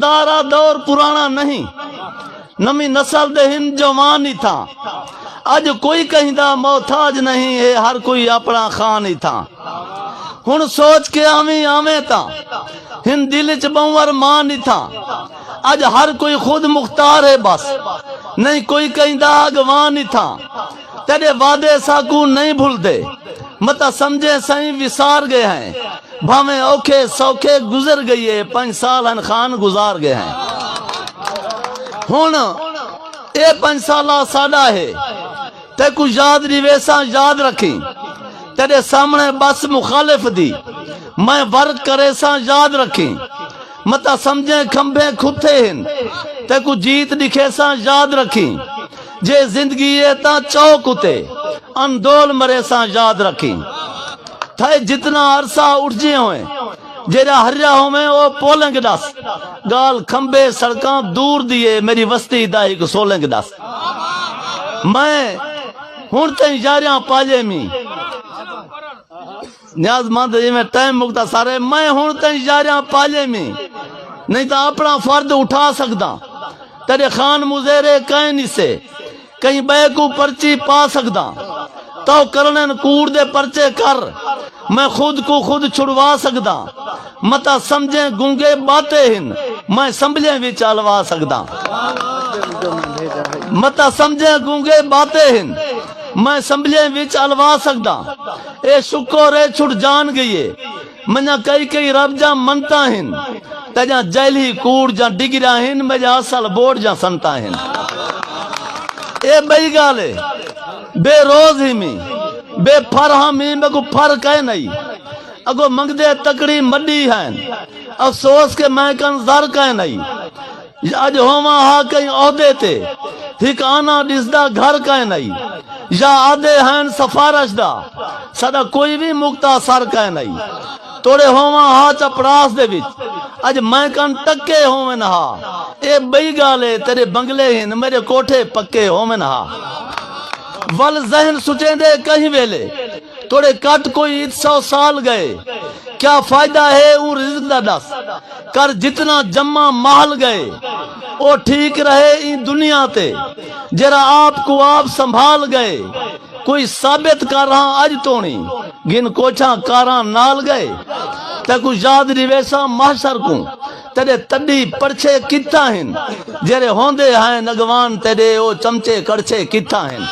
مالدارا دور پرانا نہیں، نمی نسل دے ہن جوان ہی تھا، اج کوئی کہیں دا محتاج نہیں ہے، ہر کوئی اپنا خان ہی تھا۔ ہن سوچ کے آویں تا ہن دل چ بنور مان ہی تھا، اج ہر کوئی خود مختار ہے بس، نہیں کوئی کہیں دا اگوان ہی تھا۔ تیرے وعدے ساکو نہیں بھول دے، متا سمجھے سائیں وسار گئے ہیں، بھاویں اوکھے سوکھے گزر گئی ہے، 5 سال ہن خان گزار گئے ہیں۔ ہن اے 5 سالہ ساڈا ہے، تے کو یاد ریویساں یاد رکھی، تیرے سامنے بس مخالف دی میں ورک کرے ساں یاد رکھی، متا سمجھے کھمبے کھتے ہن، تے کو جیت دکھے ساں یاد رکھی، جے زندگی ہے تا چوک اتے اندول مرے ساں یاد رکھی۔ تھے جتنا عرصہ اٹھ جے ہوئے جیرا ہریا ہوئے وہ پولنگ دس، گال کھمبے سڑکاں دور دیے میری وستی دائی کو سولنگ دس۔ میں ہون تین جاریاں پاجے میں نیاز مند جی میں ٹائم مکتا سارے، میں ہون تین جاریاں پاجے میں نہیں تا اپنا فرد اٹھا سکتا، تیرے خان مزیرے کہیں نہیں سے کہیں بے کو پرچی پا سکتا، تو کرنن کوڑ دے پرچے کر میں خود کو خود چھڑوا سکتا، متا سمجھیں گنگے باتیں ہن میں سنبھلیں بھی چالوا سکتا، متا سمجھیں گنگے باتیں ہن میں سنبھلیں بھی چالوا سکتا۔ اے شکر اے چھڑ جان گئیے منیا کئی رب جا منتا ہن، تجا جیلی کوڑ جا ڈگرا ہن مجا اصل بورڈ جا سنتا ہن۔ اے بئی گالے بے روز ہی میں بے پھر میں کو فرق ہے نہیں، اگو منگ دے تکڑی مڈی ہیں، افسوس کے میں کن زر کا نہیں، اج ہوما ہا کہیں عہدے تے ہک آنا ڈسدا گھر کا نہیں، یا آدھے ہیں سفارش دا سدا کوئی بھی مکتا سر کا نہیں، توڑے ہوما ہا چپڑاس دے وچ اج میں کن ٹکے ہومن ہا، اے بئی گالے تیرے بنگلے ہن میرے کوٹھے پکے ہومن ہا، ول ذہن سچیں دے کہیں ویلے توڑے کٹ کوئی 100 سال گئے، کیا فائدہ ہے اون رزق دا دس، کر جتنا جمع محل گئے او ٹھیک رہے این دنیا تے، جرا آپ کو آپ سنبھال گئے، کوئی ثابت کر رہا اج تونی گن کوچھاں کاراں نال گئے، تے کو یاد ریویسا محشر کو تیرے تڈی پرچے کتا ہن، جرے ہوندے ہیں نگوان تیرے او چمچے کڑچے کتا ہن۔